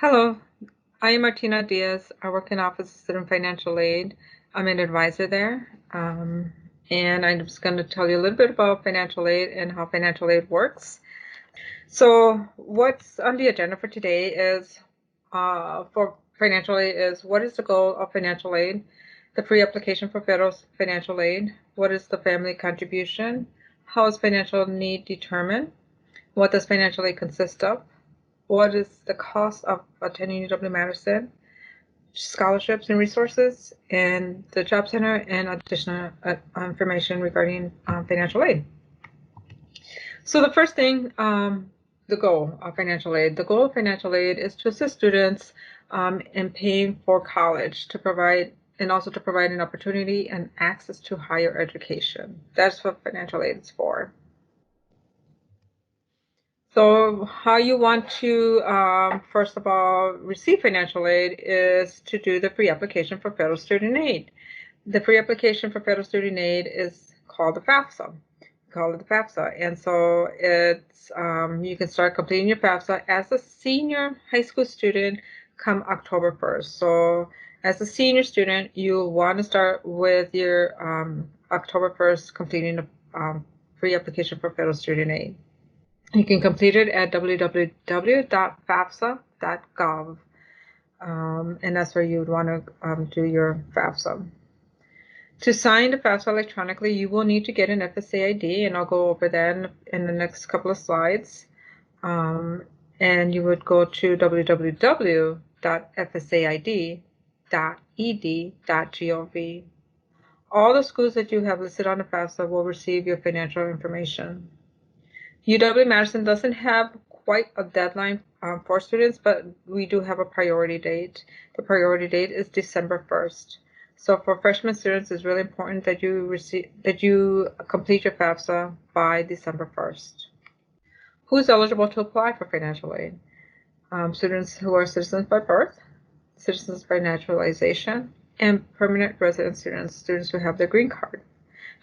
Hello, I am Martina Diaz. I work in Office of Student Financial Aid. I'm an advisor there. And I'm just going to tell you a little bit about financial aid and how financial aid works. So what's on the agenda for today is for financial aid is what is the goal of financial aid, the pre-application for federal financial aid, what is the family contribution, how is financial need determined, what does financial aid consist of, what is the cost of attending UW-Madison, scholarships and resources, and the Job Center, and additional information regarding financial aid. So the first thing, the goal of financial aid. The goal of financial aid is to assist students in paying for college, to provide an opportunity and access to higher education. That's what financial aid is for. So how you want to, first of all, receive financial aid is to do the pre-application for federal student aid. The pre-application for federal student aid is called the FAFSA. Call it the FAFSA. And so it's, you can start completing your FAFSA as a senior high school student come October 1st. So as a senior student, you want to start with your October 1st completing the pre-application for federal student aid. You can complete it at www.fafsa.gov, and that's where you would want to do your FAFSA. To sign the FAFSA electronically, you will need to get an FSA ID, and I'll go over that in the next couple of slides. And you would go to www.fsaid.ed.gov. All the schools that you have listed on the FAFSA will receive your financial information. UW-Madison doesn't have quite a deadline for students, but we do have a priority date. The priority date is December 1st. So for freshman students, it's really important that you complete your FAFSA by December 1st. Who's eligible to apply for financial aid? Students who are citizens by birth, citizens by naturalization, and permanent resident students who have their green card.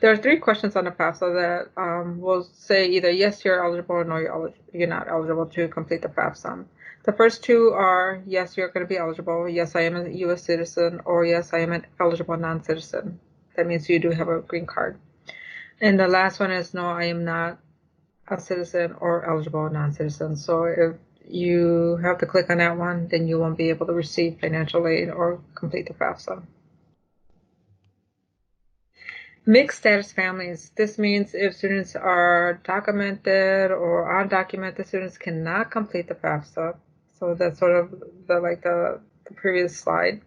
There are 3 questions on the FAFSA that will say either yes, you're eligible, or no, you're not eligible to complete the FAFSA. The first 2 are yes, you're going to be eligible, yes, I am a U.S. citizen, or yes, I am an eligible non-citizen. That means you do have a green card. And the last one is no, I am not a citizen or eligible non-citizen. So if you have to click on that one, then you won't be able to receive financial aid or complete the FAFSA. Mixed status families. This means if students are documented or undocumented, students cannot complete the FAFSA. So that's sort of the previous slide.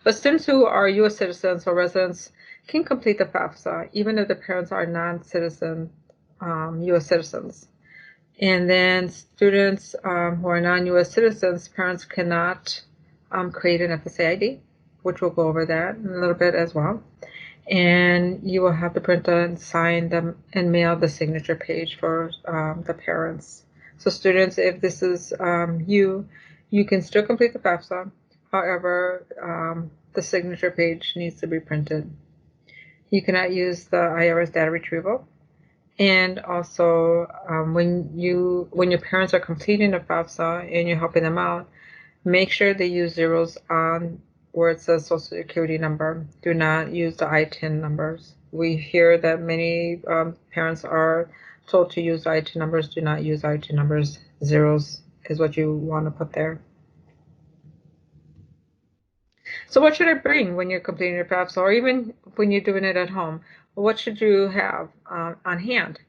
But students who are U.S. citizens or residents can complete the FAFSA, even if the parents are non-citizen U.S. citizens. And then students who are non-U.S. citizens, parents cannot create an FSA ID, which we'll go over that in a little bit as well. And you will have to print and sign them and mail the signature page for the parents. So students, if this is you can still complete the FAFSA. However, the signature page needs to be printed. You cannot use the IRS Data Retrieval. And also, when your parents are completing the FAFSA and you're helping them out, make sure they use zeros on where it says Social Security number. Do not use the ITIN numbers. We hear that many parents are told to use ITIN numbers. Do not use ITIN numbers. Zeros is what you want to put there. So what should I bring when you're completing your FAFSA, or even when you're doing it at home? What should you have on hand?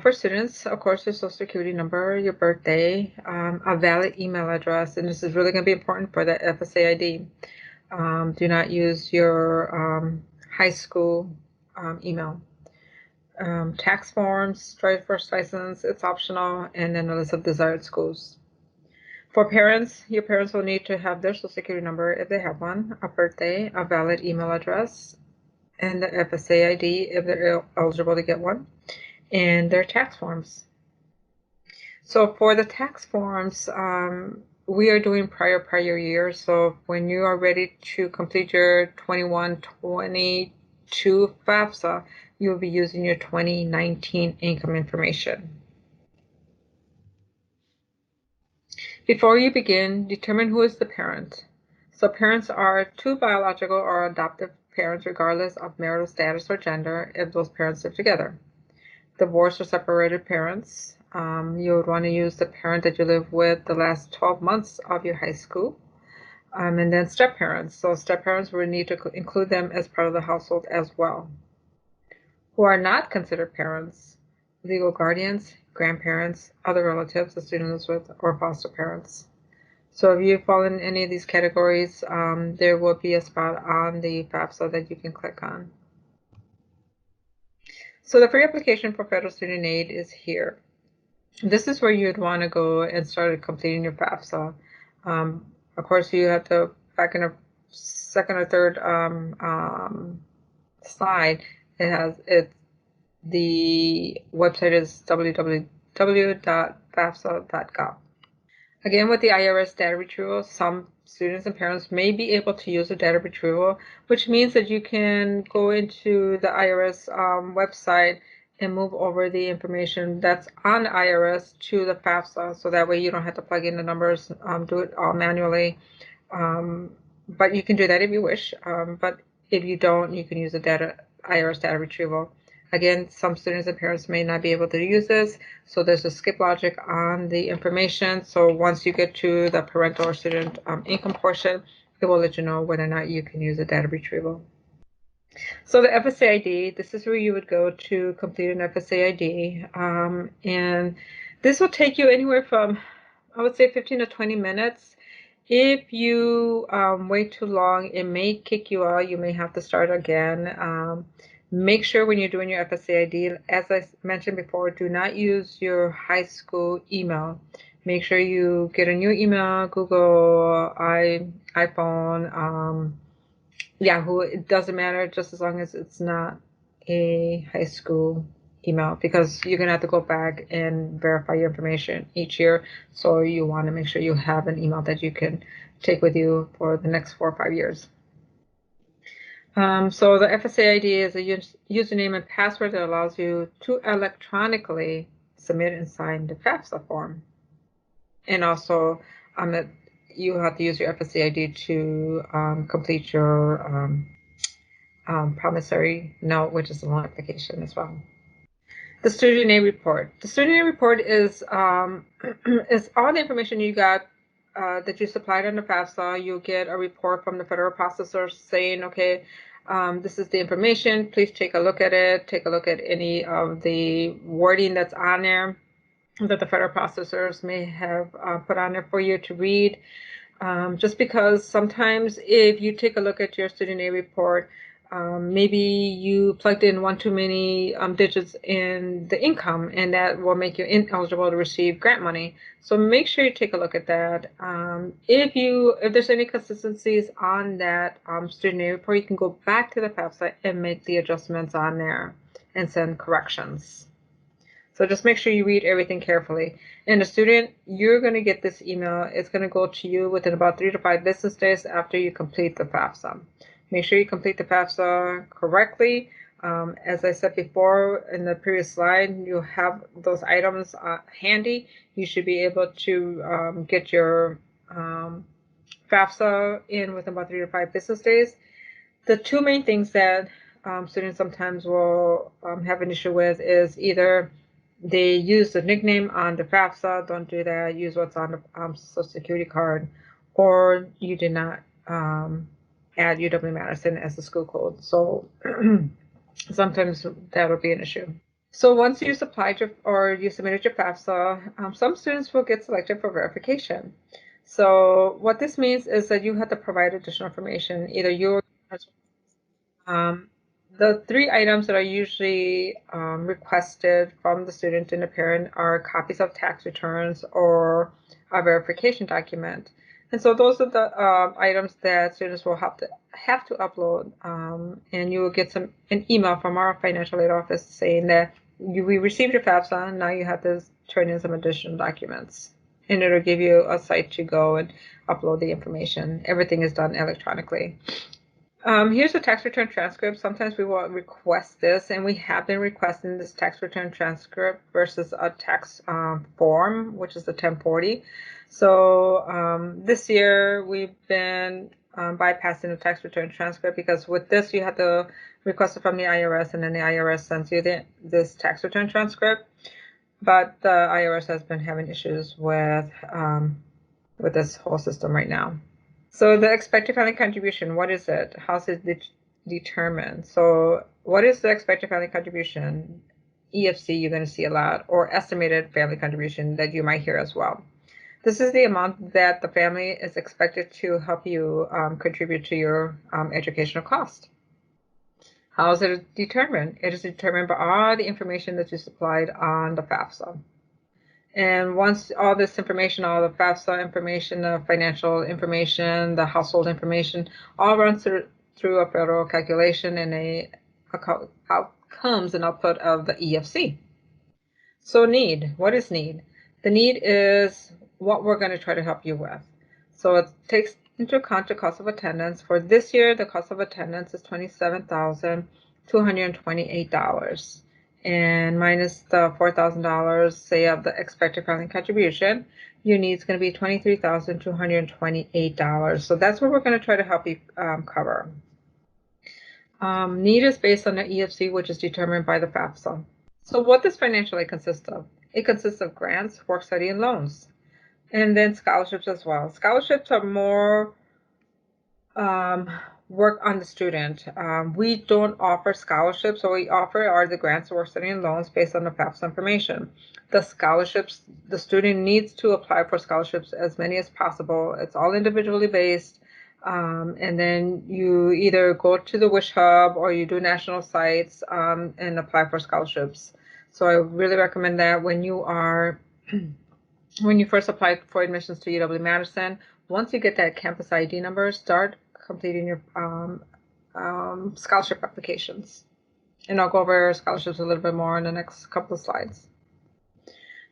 For students, of course, your Social Security number, your birthday, a valid email address, and this is really going to be important for the FSA ID. Do not use your high school email. Tax forms, driver's license, it's optional, and then a list of desired schools. For parents, your parents will need to have their Social Security number if they have one, a birthday, a valid email address, and the FSA ID if they're eligible to get one, and their tax forms. So for the tax forms, we are doing prior year. So when you are ready to complete your 21-22 FAFSA, you'll be using your 2019 income information. Before you begin, determine who is the parent. So parents are two biological or adoptive parents regardless of marital status or gender if those parents live together. Divorced or separated parents, you would want to use the parent that you live with the last 12 months of your high school. And then step parents. So step parents would need to include them as part of the household as well. Who are not considered parents, legal guardians, grandparents, other relatives the student lives with, or foster parents. So if you fall in any of these categories, there will be a spot on the FAFSA that you can click on. So the free application for federal student aid is here. This is where you'd want to go and start completing your FAFSA. Of course, you have to, back in a second or third slide, the website is www.fafsa.gov. Again, with the IRS data retrieval, some students and parents may be able to use the data retrieval, which means that you can go into the IRS website and move over the information that's on the IRS to the FAFSA, so that way you don't have to plug in the numbers, do it all manually. But you can do that if you wish. But if you don't, you can use the IRS data retrieval. Again, some students and parents may not be able to use this, so there's a skip logic on the information. So once you get to the parental or student income portion, it will let you know whether or not you can use the data retrieval. So the FSA ID, this is where you would go to complete an FSA ID. And this will take you anywhere from, I would say, 15 to 20 minutes. If you wait too long, it may kick you out. You may have to start again. Make sure when you're doing your FSA ID, as I mentioned before, do not use your high school email. Make sure you get a new email, Google, iPhone, Yahoo. It doesn't matter, just as long as it's not a high school email, because you're going to have to go back and verify your information each year. So you want to make sure you have an email that you can take with you for the next 4 or 5 years. So the FSA ID is a username and password that allows you to electronically submit and sign the FAFSA form. And also, you have to use your FSA ID to complete your promissory note, which is a loan application as well. The student aid report. The student aid report is is all the information you got that you supplied on the FAFSA. You'll get a report from the federal processor saying, okay, this is the information. Please take a look at it. Take a look at any of the wording that's on there that the federal processors may have put on there for you to read. Just because sometimes if you take a look at your student aid report, maybe you plugged in one too many digits in the income, and that will make you ineligible to receive grant money. So make sure you take a look at that. If there's any consistencies on that student aid report, you can go back to the FAFSA and make the adjustments on there and send corrections. So just make sure you read everything carefully. And the student, you're going to get this email. It's going to go to you within about 3 to 5 business days after you complete the FAFSA. Make sure you complete the FAFSA correctly. As I said before in the previous slide, you have those items handy. You should be able to get your FAFSA in within about 3 to 5 business days. The two main things that students sometimes will have an issue with is either they use the nickname on the FAFSA, don't do that, use what's on the Social Security card, or you did not add UW-Madison as the school code. So sometimes that will be an issue. So once you submitted your FAFSA, some students will get selected for verification. So what this means is that you have to provide additional information, either you or the 3 items that are usually requested from the student and the parent are copies of tax returns or a verification document. And so those are the items that students will have to upload, and you will get an email from our financial aid office saying that we received your FAFSA, and now you have to turn in some additional documents. And it'll give you a site to go and upload the information. Everything is done electronically. Here's a tax return transcript. Sometimes we will request this, and we have been requesting this tax return transcript versus a tax form, which is the 1040. So this year we've been bypassing the tax return transcript because with this you have to request it from the IRS, and then the IRS sends you this tax return transcript. But the IRS has been having issues with this whole system right now. So the expected family contribution, what is it? How's it determined? So what is the expected family contribution? EFC, you're going to see a lot, or estimated family contribution that you might hear as well. This is the amount that the family is expected to help you contribute to your educational cost. How is it determined? It is determined by all the information that you supplied on the FAFSA. And once all this information, all the FAFSA information, the financial information, the household information, all runs through a federal calculation and out comes an output of the EFC. So need, what is need? The need is what we're going to try to help you with. So it takes into account the cost of attendance. For this year, the cost of attendance is $27,228. And minus the $4,000, say, of the expected family contribution, your need is going to be $23,228. So that's what we're going to try to help you cover. Need is based on the EFC, which is determined by the FAFSA. So what does financial aid consist of? It consists of grants, work study, and loans, and then scholarships as well. Scholarships are more work on the student. We don't offer scholarships. So we offer are the grants, work study, and loans based on the FAFSA information. The scholarships, the student needs to apply for scholarships as many as possible. It's all individually based. And then you either go to the Wish Hub or you do national sites and apply for scholarships. So I really recommend that when you first apply for admissions to UW-Madison, once you get that campus ID number, start completing your scholarship applications. And I'll go over scholarships a little bit more in the next couple of slides.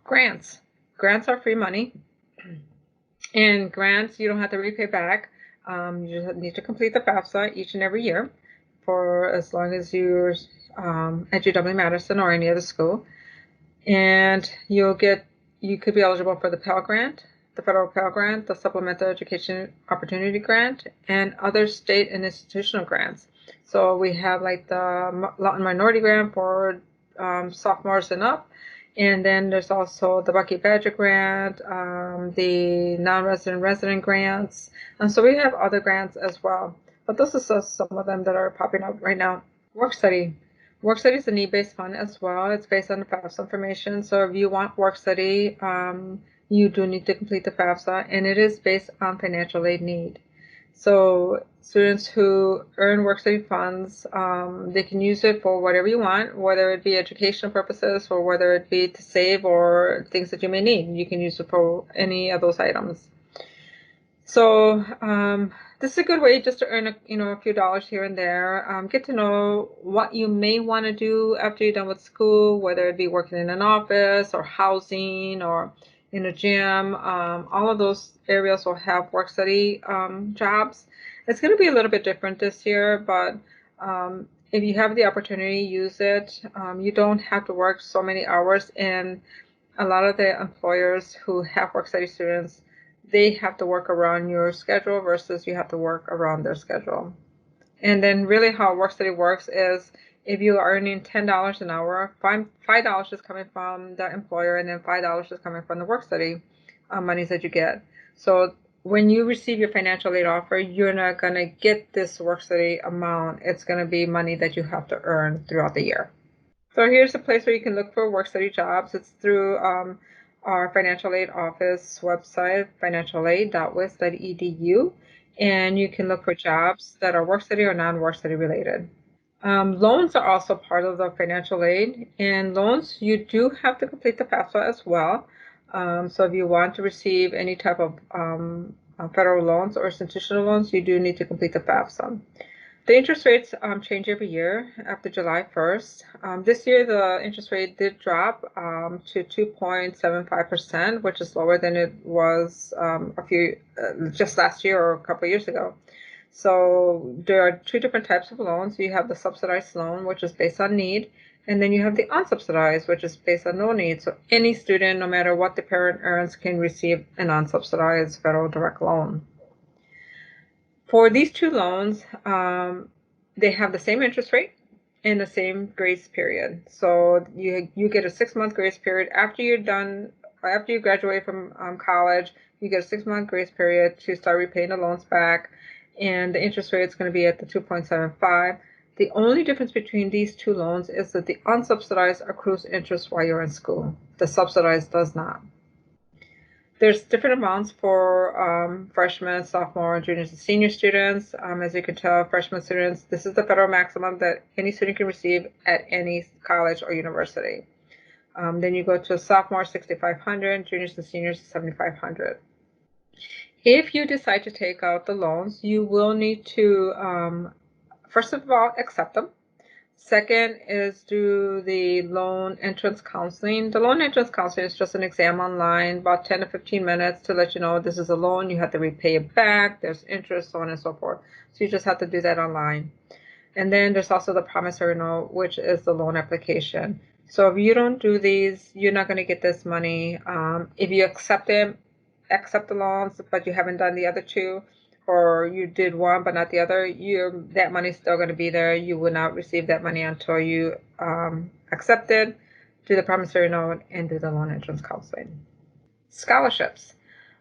Grants. Grants are free money. And grants, you don't have to repay back. You just need to complete the FAFSA each and every year for as long as you're at UW-Madison or any other school. And you could be eligible for the Pell Grant, the Federal Pell Grant, the Supplemental Education Opportunity Grant, and other state and institutional grants. So we have like the Latin Minority Grant for sophomores and up. And then there's also the Bucky Badger Grant, the non-resident resident grants. And so we have other grants as well. But those are just some of them that are popping up right now. Work study. Work study is a need-based fund as well. It's based on the FAFSA information. So if you want work study, you do need to complete the FAFSA, and it is based on financial aid need. So students who earn work study funds, they can use it for whatever you want, whether it be educational purposes or whether it be to save or things that you may need. You can use it for any of those items. So this is a good way just to earn a few dollars here and there. Get to know what you may want to do after you're done with school, whether it be working in an office or housing or in a gym. All of those areas will have work study jobs. It's going to be a little bit different this year, but if you have the opportunity, use it. You don't have to work so many hours, and a lot of the employers who have work study students, they have to work around your schedule versus you have to work around their schedule. And then really how work study works is if you are earning $10 an hour, $5 is coming from the employer, and then $5 is coming from the work study monies that you get. So when you receive your financial aid offer, you're not going to get this work study amount. It's going to be money that you have to earn throughout the year. So here's a place where you can look for work study jobs. It's through our financial aid office website, financialaid.wis.edu, and you can look for jobs that are work study or non-work study related. Loans are also part of the financial aid, and loans, you do have to complete the FAFSA as well. So if you want to receive any type of federal loans or institutional loans, you do need to complete the FAFSA. The interest rates change every year after July 1st. This year, the interest rate did drop to 2.75%, which is lower than it was just last year or a couple of years ago. So there are two different types of loans. You have the subsidized loan, which is based on need, and then you have the unsubsidized, which is based on no need. So any student, no matter what the parent earns, can receive an unsubsidized federal direct loan. For these two loans, they have the same interest rate and the same grace period. So you get a 6-month grace period after you're done, after you graduate from college. You get a 6-month grace period to start repaying the loans back, and the interest rate is going to be at the 2.75. The only difference between these two loans is that the unsubsidized accrues interest while you're in school. The subsidized does not. There's different amounts for freshmen, sophomore, juniors, and senior students. As you can tell, freshman students, this is the federal maximum that any student can receive at any college or university. Then you go to sophomore, 6,500, juniors and seniors, 7,500. If you decide to take out the loans, you will need to, first of all, accept them. Second is do the loan entrance counseling. The loan entrance counseling is just an exam online, about 10 to 15 minutes to let you know this is a loan, you have to repay it back, there's interest, so on and so forth. So you just have to do that online. And then there's also the promissory note, which is the loan application. So if you don't do these, you're not going to get this money. If you accept the loans, but you haven't done the other two, or you did one but not the other, that money's still going to be there. You will not receive that money until you accept it, do the promissory note, and do the loan entrance counseling. Scholarships.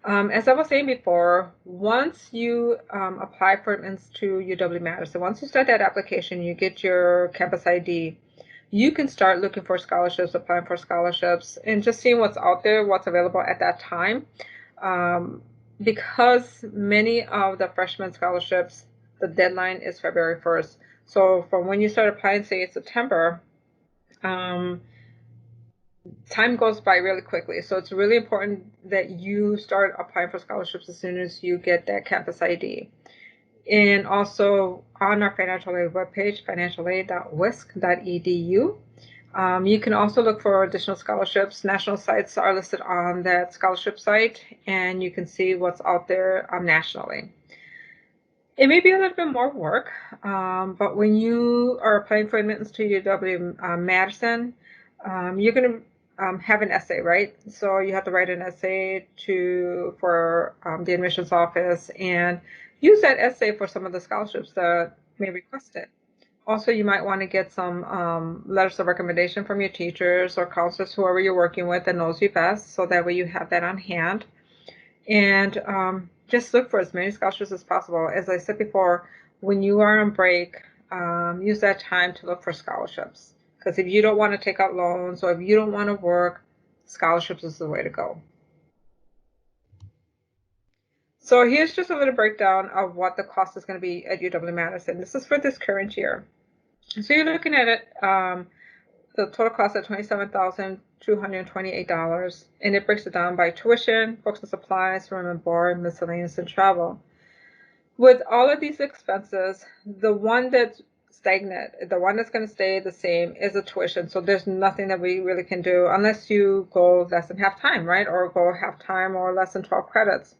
As I was saying before, once you apply for admittance to UW-Madison, once you start that application, you get your campus ID, you can start looking for scholarships, applying for scholarships, and just seeing what's out there, what's available at that time. Because many of the freshman scholarships, the deadline is February 1st. So from when you start applying, say it's September, time goes by really quickly. So it's really important that you start applying for scholarships as soon as you get that campus ID. And also on our financial aid webpage, financialaid.wisc.edu, you can also look for additional scholarships. National sites are listed on that scholarship site, and you can see what's out there nationally. It may be a little bit more work, but when you are applying for admittance to UW-Madison, you're going to have an essay, right? So you have to write an essay for the admissions office and use that essay for some of the scholarships that may request it. Also, you might want to get some letters of recommendation from your teachers or counselors, whoever you're working with that knows you best, so that way you have that on hand. And just look for as many scholarships as possible. As I said before, when you are on break, use that time to look for scholarships. Because if you don't want to take out loans or if you don't want to work, scholarships is the way to go. So here's just a little breakdown of what the cost is going to be at UW-Madison. This is for this current year. So you're looking at it, the total cost at $27,228, and it breaks it down by tuition, books and supplies, room and board, miscellaneous, and travel. With all of these expenses, the one that's stagnant, the one that's going to stay the same is the tuition. So there's nothing that we really can do unless you go less than half time, right? Or go half time or less than 12 credits.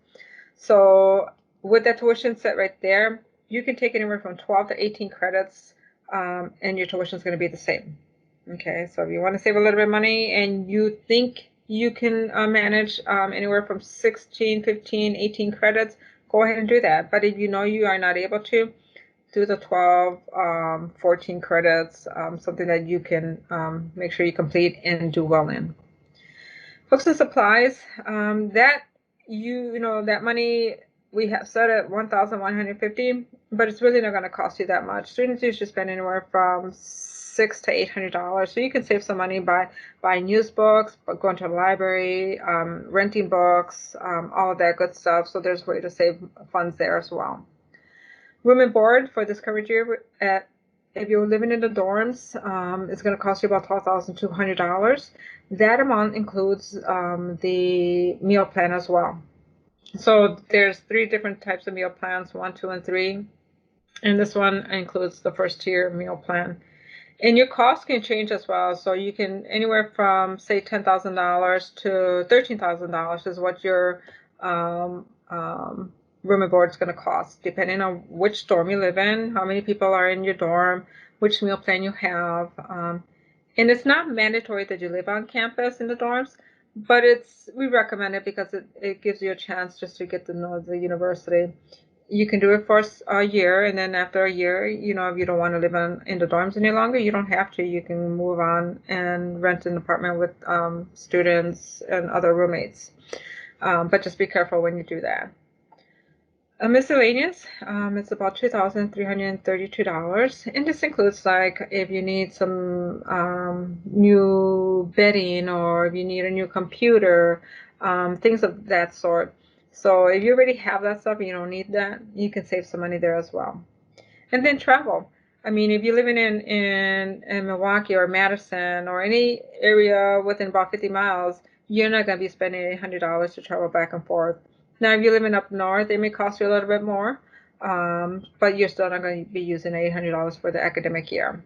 So with that tuition set right there, you can take anywhere from 12 to 18 credits, and your tuition is going to be the same. Okay, so if you want to save a little bit of money and you think you can manage anywhere from 16, 15, 18 credits, go ahead and do that. But if you know you are not able to, do the 12, 14 credits, something that you can make sure you complete and do well in. Books and supplies, that money we have set at $1,150, but it's really not going to cost you that much. Students usually spend anywhere from $600 to $800, so you can save some money by buying used books, going to the library, renting books, all of that good stuff. So there's a way to save funds there as well. Room and board for this current year, if you're living in the dorms, it's going to cost you about $12,200. That amount includes the meal plan as well. So there's 3 different types of meal plans, 1, 2, and 3. And this one includes the first tier meal plan. And your costs can change as well. So you can anywhere from, say, $10,000 to $13,000 is what your room and board is going to cost, depending on which dorm you live in, how many people are in your dorm, which meal plan you have. And it's not mandatory that you live on campus in the dorms, but we recommend it because it gives you a chance just to get to know the university. You can do it for a year, and then after a year, if you don't want to live in the dorms any longer, you don't have to. You can move on and rent an apartment with students and other roommates. But just be careful when you do that. Miscellaneous, it's about $2,332, and this includes like if you need some new bedding or if you need a new computer, things of that sort. So if you already have that stuff and you don't need that, you can save some money there as well. And then travel. I mean, if you're living in Milwaukee or Madison or any area within about 50 miles, you're not going to be spending $800 to travel back and forth. Now, if you're living up north, it may cost you a little bit more, but you're still not going to be using $800 for the academic year.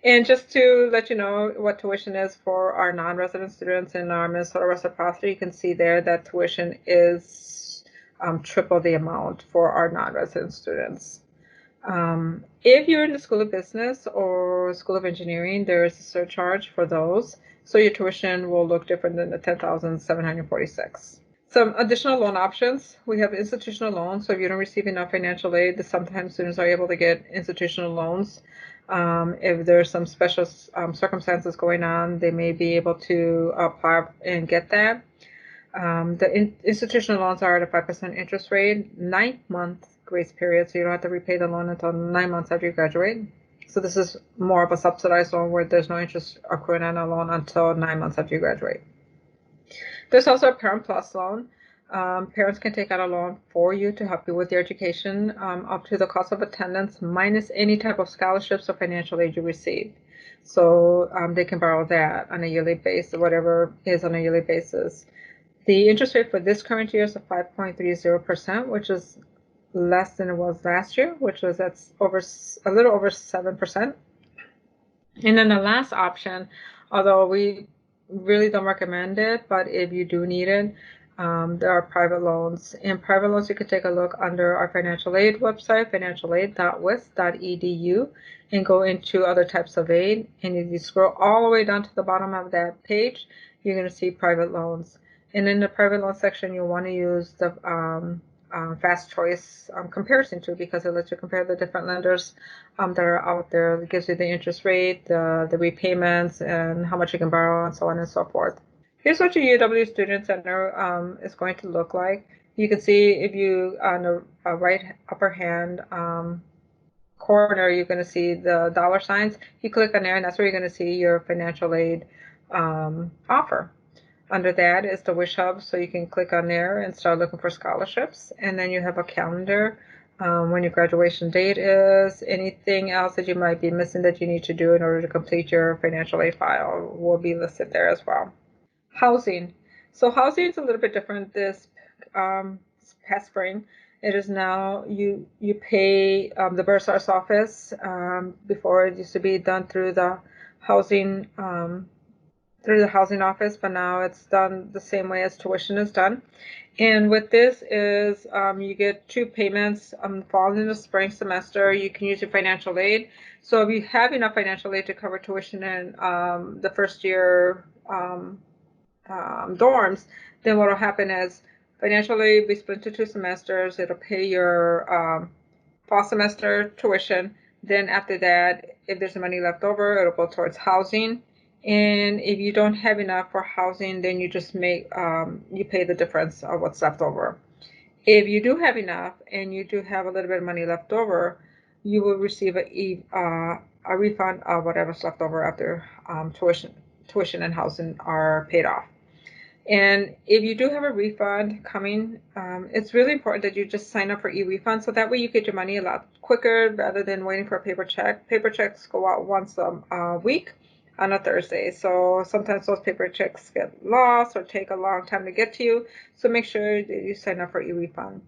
And just to let you know what tuition is for our non-resident students in our Minnesota reciprocity, you can see there that tuition is triple the amount for our non-resident students. If you're in the School of Business or School of Engineering, there is a surcharge for those. So your tuition will look different than the $10,746. Some additional loan options. We have institutional loans. So if you don't receive enough financial aid, sometimes students are able to get institutional loans. If there's some special circumstances going on, they may be able to apply and get that. The institutional loans are at a 5% interest rate, 9-month grace period, so you don't have to repay the loan until 9 months after you graduate. So this is more of a subsidized loan where there's no interest accruing on a loan until 9 months after you graduate. There's also a Parent Plus loan. Parents can take out a loan for you to help you with your education up to the cost of attendance minus any type of scholarships or financial aid you receive. So they can borrow that on a yearly basis, whatever is on a yearly basis. The interest rate for this current year is 5.30%, which is less than it was last year, which was a little over 7%. And then the last option, although we really don't recommend it, but if you do need it, there are private loans. In private loans, you can take a look under our financial aid website, financialaid.wis.edu, and go into other types of aid. And if you scroll all the way down to the bottom of that page, you're going to see private loans. And in the private loan section, you'll want to use the fast choice comparison tool because it lets you compare the different lenders that are out there. It gives you the interest rate, the repayments, and how much you can borrow, and so on and so forth. Here's what your UW Student Center is going to look like. You can see if you, on the right upper hand corner, you're going to see the dollar signs. You click on there, and that's where you're going to see your financial aid offer. Under that is the Wish Hub, so you can click on there and start looking for scholarships. And then you have a calendar, when your graduation date is, anything else that you might be missing that you need to do in order to complete your financial aid file will be listed there as well. Housing. So housing is a little bit different this past spring. It is now you pay the bursar's office. Before it used to be done through the housing office, but now it's done the same way as tuition is done. And with this is you get 2 payments fall in the spring semester. You can use your financial aid. So if you have enough financial aid to cover tuition in the first year dorms, then what will happen is financial aid will be split into 2 semesters. It'll pay your fall semester tuition. Then after that, if there's money left over, it'll go towards housing. And if you don't have enough for housing, then you just you pay the difference of what's left over. If you do have enough and you do have a little bit of money left over, you will receive a refund of whatever's left over after tuition and housing are paid off. And if you do have a refund coming, it's really important that you just sign up for e-refund, so that way you get your money a lot quicker rather than waiting for a paper check. Paper checks go out once a week on a Thursday, so sometimes those paper checks get lost or take a long time to get to you, so make sure that you sign up for e-refund.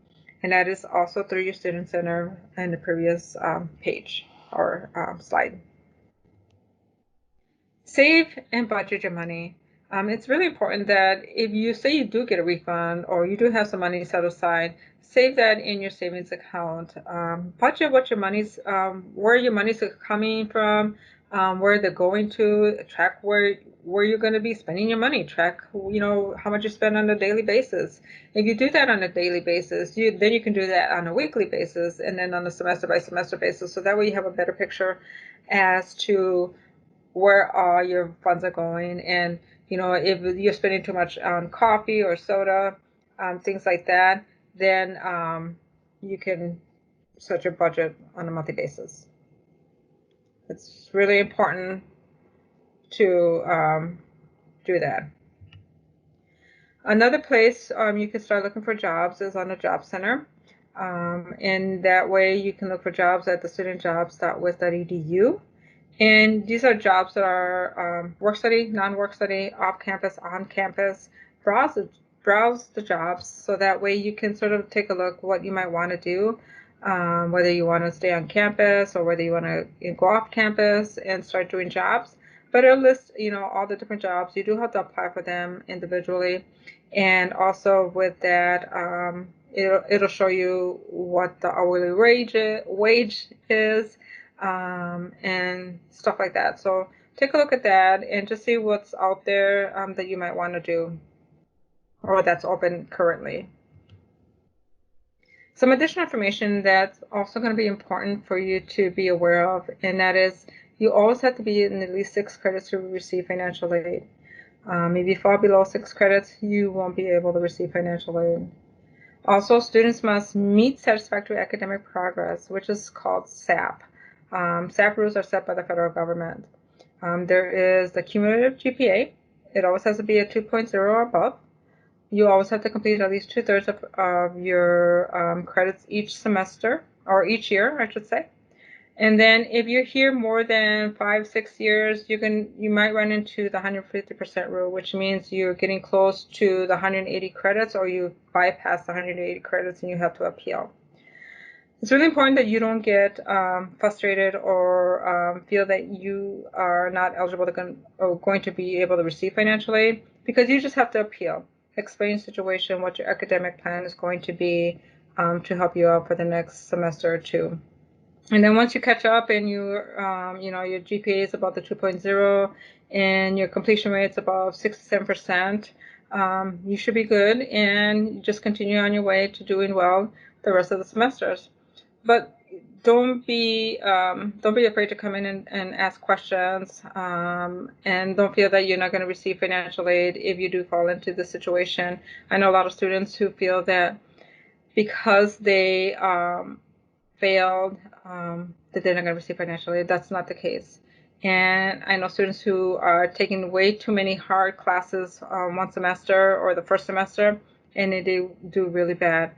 And that is also through your Student Center in the previous page or slide. Save and budget your money. It's really important that if you say you do get a refund or you do have some money set aside, save that in your savings account. Budget what your money's, where your money's coming from, where they're going to. Track where you're going to be spending your money. Track, how much you spend on a daily basis. If you do that on a daily basis, then you can do that on a weekly basis and then on a semester by semester basis. So that way you have a better picture as to where all your funds are going. And if you're spending too much on coffee or soda, things like that, then you can set your budget on a monthly basis. It's really important to do that. Another place you can start looking for jobs is on a job center. And that way you can look for jobs at the studentjobs.wis.edu. And these are jobs that are work study, non-work study, off campus, on campus. Browse the jobs so that way you can sort of take a look what you might want to do, whether you want to stay on campus or whether you want to go off campus and start doing jobs. But it'll list, all the different jobs. You do have to apply for them individually. And also with that, it'll show you what the hourly wage is, and stuff like that. So take a look at that and just see what's out there that you might want to do or that's open currently. Some additional information that's also going to be important for you to be aware of, and that is you always have to be in at least 6 credits to receive financial aid. If you fall below 6 credits, you won't be able to receive financial aid. Also, students must meet satisfactory academic progress, which is called SAP. SAP rules are set by the federal government. There is the cumulative GPA. It always has to be a 2.0 or above. You always have to complete at least 2/3 of your credits each semester, or each year, I should say. And then if you're here more than 5-6 years, you might run into the 150% rule, which means you're getting close to the 180 credits, or you bypass the 180 credits and you have to appeal. It's really important that you don't get frustrated or feel that you are not eligible or going to be able to receive financial aid, because you just have to appeal. Explain the situation, what your academic plan is going to be to help you out for the next semester or two. And then once you catch up and your GPA is about the 2.0 and your completion rate is about 6-7%, you should be good, and just continue on your way to doing well the rest of the semesters. But don't be afraid to come in and ask questions, and don't feel that you're not going to receive financial aid if you do fall into this situation. I know a lot of students who feel that because they failed, that they're not going to receive financial aid. That's not the case. And I know students who are taking way too many hard classes one semester or the first semester, and they do really bad.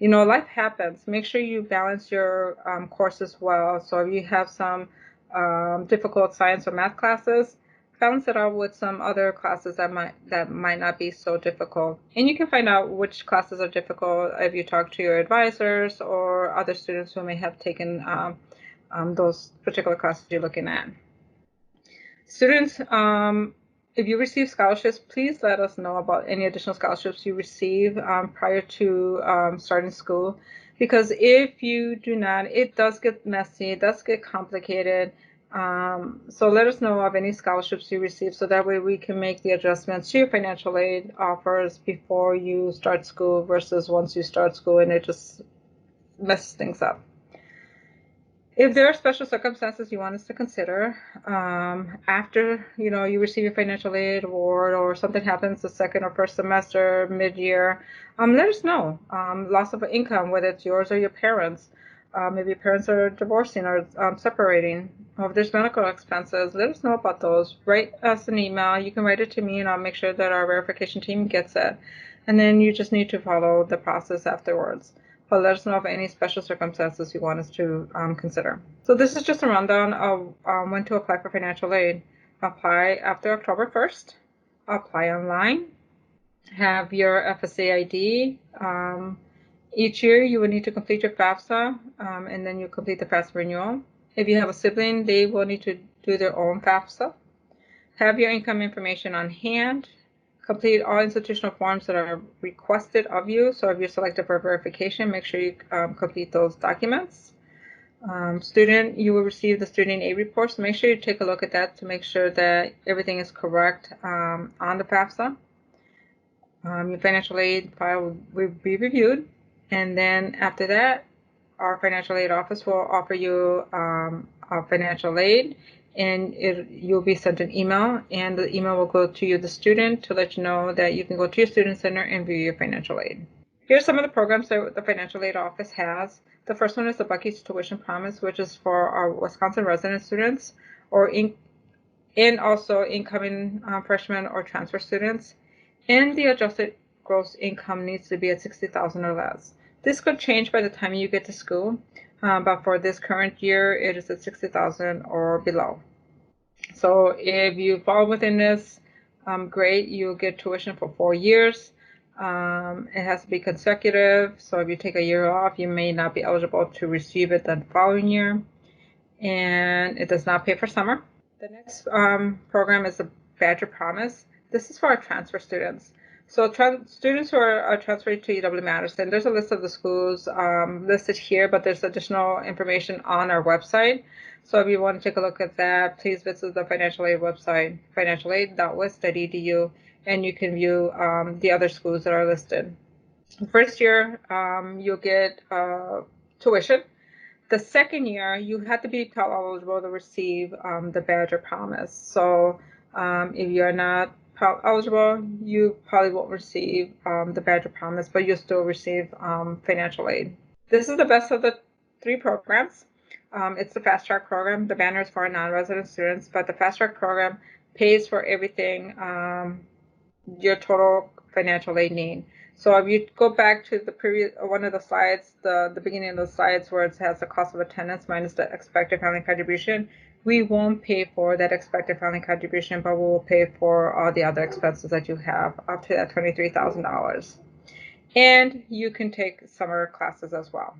Life happens. Make sure you balance your courses well. So if you have some difficult science or math classes, balance it out with some other classes that might not be so difficult. And you can find out which classes are difficult if you talk to your advisors or other students who may have taken those particular classes you're looking at. Students, if you receive scholarships, please let us know about any additional scholarships you receive prior to starting school, because if you do not, it does get messy, it does get complicated. So let us know of any scholarships you receive, so that way we can make the adjustments to your financial aid offers before you start school versus once you start school and it just messes things up. If there are special circumstances you want us to consider after you receive your financial aid award, or something happens the second or first semester, mid-year, let us know. Loss of income, whether it's yours or your parents. Maybe your parents are divorcing or separating. Or if there's medical expenses, let us know about those. Write us an email. You can write it to me, and I'll make sure that our verification team gets it. And then you just need to follow the process afterwards. But let us know of any special circumstances you want us to consider. So this is just a rundown of when to apply for financial aid. Apply after October 1st. Apply online. Have your FSA ID. Each year you will need to complete your FAFSA, and then you complete the FAFSA renewal. If you have a sibling, they will need to do their own FAFSA. Have your income information on hand. Complete all institutional forms that are requested of you. So if you're selected for verification, make sure you complete those documents. Student, you will receive the student aid report, so make sure you take a look at that to make sure that everything is correct on the FAFSA. Your financial aid file will be reviewed, and then after that, our financial aid office will offer you a financial aid, and you'll be sent an email, and the email will go to you, the student, to let you know that you can go to your student center and view your financial aid. Here's some of the programs that the financial aid office has. The first one is the Bucky's Tuition Promise, which is for our Wisconsin resident students, and also incoming freshmen or transfer students. And the adjusted gross income needs to be at $60,000 or less. This could change by the time you get to school, but for this current year, it is at $60,000 or below. So if you fall within this, great, you'll get tuition for 4 years. It has to be consecutive, so if you take a year off, you may not be eligible to receive it the following year. And it does not pay for summer. The next program is the Badger Promise. This is for our transfer students. So students who are transferring to UW-Madison, there's a list of the schools listed here, but there's additional information on our website. So if you want to take a look at that, please visit the financial aid website, financialaid.wis.edu, and you can view the other schools that are listed. The first year, you'll get tuition. The second year, you have to be Pell eligible to receive the Badger Promise. So if you're not Pell eligible, you probably won't receive the Badger Promise, but you'll still receive financial aid. This is the best of the 3 programs. It's the FASTrack program. The banner is for our non-resident students, but the FASTrack program pays for everything, your total financial aid need. So if you go back to the previous one of the slides, the beginning of the slides where it has the cost of attendance minus the expected family contribution, we won't pay for that expected family contribution, but we will pay for all the other expenses that you have up to that $23,000. And you can take summer classes as well.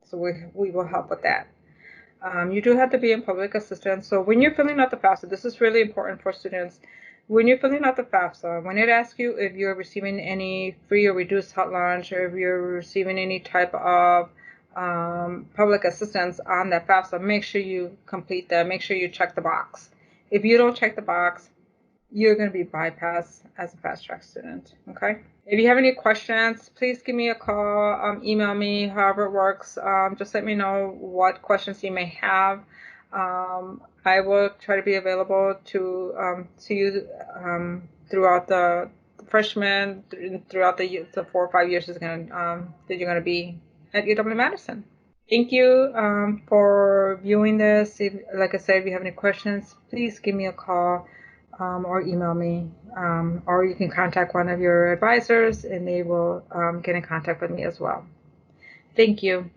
So we will help with that. You do have to be in public assistance. So when you're filling out the FAFSA, this is really important for students. When you're filling out the FAFSA, when it asks you if you're receiving any free or reduced hot lunch, or if you're receiving any type of public assistance on that FAFSA, make sure you complete that. Make sure you check the box. If you don't check the box, you're going to be bypassed as a FASTrack student, okay? If you have any questions, please give me a call, email me, however it works. Just let me know what questions you may have. I will try to be available to you throughout the freshman, throughout the 4 or 5 years that you're going to be at UW-Madison. Thank you for viewing this. Like I said, if you have any questions, please give me a call or email me. Or you can contact one of your advisors and they will get in contact with me as well. Thank you.